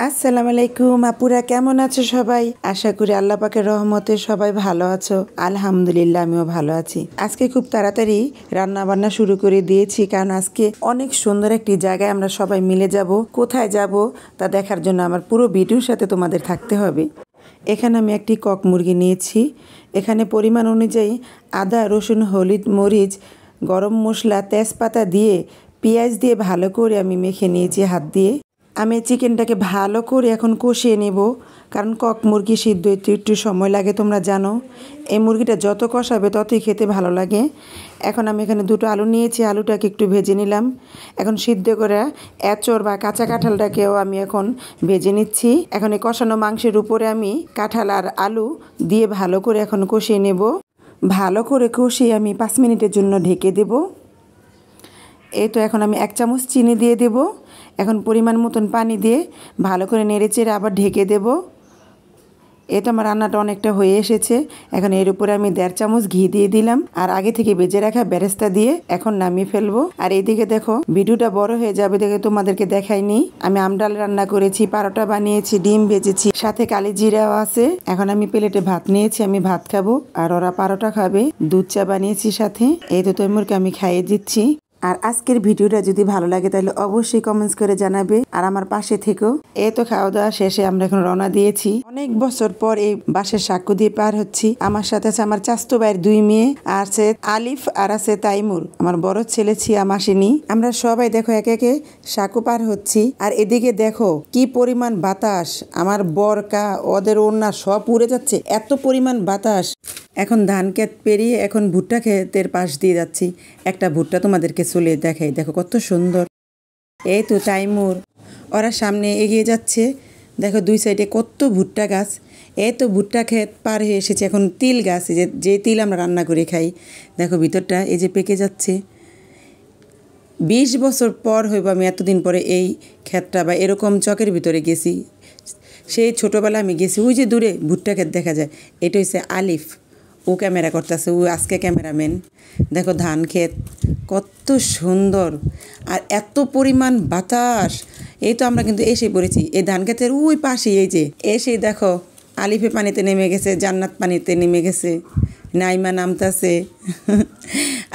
আসসালামু আলাইকুম আপুরা, কেমন আছো সবাই? আশা করি আল্লাহ পাকের রহমতে সবাই ভালো আছো। আলহামদুলিল্লাহ আমিও ভালো আছি। আজকে খুব তাড়াতাড়ি রান্না বান্না শুরু করে দিয়েছি, কারণ আজকে অনেক সুন্দর একটি জায়গায় আমরা সবাই মিলে যাব। কোথায় যাব তা দেখার জন্য আমার পুরো ভিডিওর সাথে তোমাদের থাকতে হবে। এখানে আমি একটি কক মুরগি নিয়েছি। এখানে পরিমাণ অনুযায়ী আদা, রসুন, হলুদ, মরিচ, গরম মশলা, তেজপাতা দিয়ে পেঁয়াজ দিয়ে ভালো করে আমি মেখে নিয়েছি হাত দিয়ে। আমি চিকেনটাকে ভালো করে এখন কষিয়ে নেব, কারণ কক মুরগি সিদ্ধ হতে একটু সময় লাগে, তোমরা জানো। এই মুরগিটা যত কষাবে ততই খেতে ভালো লাগে। এখন আমি এখানে দুটো আলু নিয়েছি, আলুটাকে একটু ভেজে নিলাম। এখন সিদ্ধ করে এঁচড় বা কাঁচা কাঁঠালটাকেও আমি এখন ভেজে নিচ্ছি। এখন এই কষানো মাংসের উপরে আমি কাঁঠাল আর আলু দিয়ে ভালো করে এখন কষিয়ে নেব। ভালো করে কষিয়ে আমি 5 মিনিটের জন্য ঢেকে দেব। এই তো এখন আমি 1 চামচ চিনি দিয়ে দেব। এখন পরিমাণ মতন পানি দিয়ে ভালো করে নেড়েচেড়ে আবার ঢেকে দেব। এটা আমার রান্নাটা অনেকটা হয়ে এসেছে। এখন এর উপরে আমি 1.5 চামচ ঘি দিয়ে দিলাম, আর আগে থেকে ভেজে রাখা বেরেস্তা দিয়ে এখন নামিয়ে ফেলবো। আর এইদিকে দেখো ভিডিওটা বড় হয়ে যাবে দেখে তোমাদেরকে দেখাইনি। আমি আমডাল রান্না করেছি, পারোটা বানিয়েছি, ডিম ভেজেছি, সাথে কালি জিরাও আছে। এখন আমি প্লেটে ভাত নিয়েছি, আমি ভাত খাবো আর ওরা পারোটা খাবে। দুধ চা বানিয়েছি সাথে। এই তো তৈমুরকে আমি খাইয়ে দিচ্ছি। আর আজকের ভিডিওটা যদি ভালো লাগে তাহলে অবশ্যই কমেন্টস করে জানাবে আর আমার পাশে থেকো। এই তো খাওয়া দাওয়া শেষে আমরা এখন রওনা দিয়েছি। অনেক বছর পর এই বাসের সাক্ষ্য দিয়ে পার হচ্ছি। আমার সাথে আছে আমার চাচতো ভাইয়ের 2 মেয়ে, আর আছে আলিফ আর আছে তাইমুর। আমার বড় ছেলে ছিয়াম আসেনি। আমরা সবাই দেখো একে একে সাক্ষ্য পার হচ্ছি। আর এদিকে দেখো কি পরিমাণ বাতাস, আমার বরকা ওদের ওড়না সব উড়ে যাচ্ছে, এত পরিমাণ বাতাস। এখন ধান ক্ষেত পেরিয়ে এখন ভুট্টা ক্ষেতের পাশ দিয়ে যাচ্ছি। একটা ভুট্টা তোমাদেরকে চলে দেখাই, দেখো কত সুন্দর। এই তো তাইমুর ওরা সামনে এগিয়ে যাচ্ছে। দেখো 2 সাইডে কত ভুট্টা গাছ। এই তো ভুট্টা ক্ষেত পার হয়ে এসেছে। এখন তিল গাছ, যে তিল আমরা রান্না করে খাই। দেখো ভিতরটা এই যে পেকে যাচ্ছে। 20 বছর পর হইব আমি এতদিন পরে এই ক্ষেতটা বা এরকম চকের ভিতরে গেছি। সেই ছোটোবেলা আমি গেছি। ওই যে দূরে ভুট্টা ক্ষেত দেখা যায়, এটা হচ্ছে আলিফ, ও ক্যামেরা করতেছে, ও আজকে ক্যামেরাম্যান। দেখো ধান ক্ষেত কত সুন্দর আর এত পরিমাণ বাতাস। এই তো আমরা কিন্তু এসে পড়েছি এই ধান ক্ষেতের ওই পাশে। এই যে এসে দেখো আলিফে পানিতে নেমে গেছে, জান্নাত পানিতে নেমে গেছে, নাইমা নামতাছে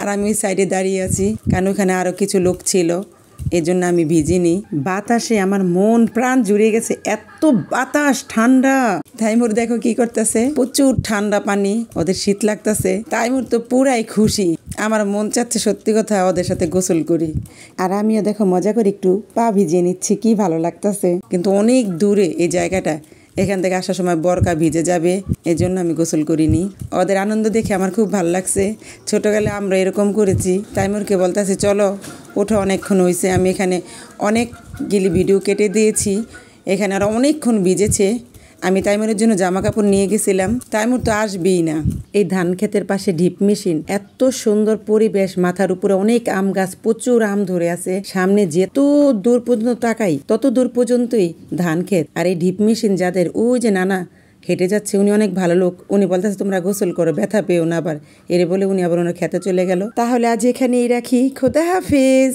আর আমি ওই সাইডে দাঁড়িয়ে আছি, কারণ ওখানে আরও কিছু লোক ছিল, এই জন্য আমি ভিজিনি। বাতাসে আমার মন প্রাণ জুড়ে গেছে, এত বাতাস ঠান্ডা। তাইমুর দেখো কি করতেছে, প্রচুর ঠান্ডা পানি, ওদের শীত লাগতেছে। তাইমুর তো পুরাই খুশি। আমার মন চাচ্ছে সত্যি কথা ওদের সাথে গোসল করি। আর আমিও দেখো মজা করে একটু পা ভিজিয়ে নিচ্ছি, কি ভালো লাগতেছে। কিন্তু অনেক দূরে এই জায়গাটা, এখান থেকে আসার সময় বরকা ভিজে যাবে, এই জন্য আমি গোসল করিনি। ওদের আনন্দ দেখে আমার খুব ভালো লাগছে। ছোটোবেলায় আমরা এরকম করেছি। তাইমুরকে বলতেছি চলো ওঠো, অনেকক্ষণ হয়েছে। আমি এখানে অনেকগুলি ভিডিও কেটে দিয়েছি, এখানে আর অনেকক্ষণ ভিজেছে। আমি তাইমুরের জন্য জামা কাপড় নিয়ে গেছিলাম, তাইমুর তো আসবেই না। এই ধান ক্ষেতের পাশে ঢিপ মেশিন, এত সুন্দর পরিবেশ, মাথার উপরে অনেক আম গাছ, প্রচুর আম ধরে আছে। সামনে যত দূর পর্যন্ত তাকাই তত দূর পর্যন্তই ধান ক্ষেত। আর এই ঢিপ মেশিন যাদের, ওই যে নানা হেঁটে যাচ্ছে, উনি অনেক ভালো লোক। উনি বলতেছে তোমরা গোসল করো, ব্যথা পেও না আবার, এরে বলে উনি আবার ওনার খেতে চলে গেল। তাহলে আজ এখানেই রাখি, খোদা হাফেজ।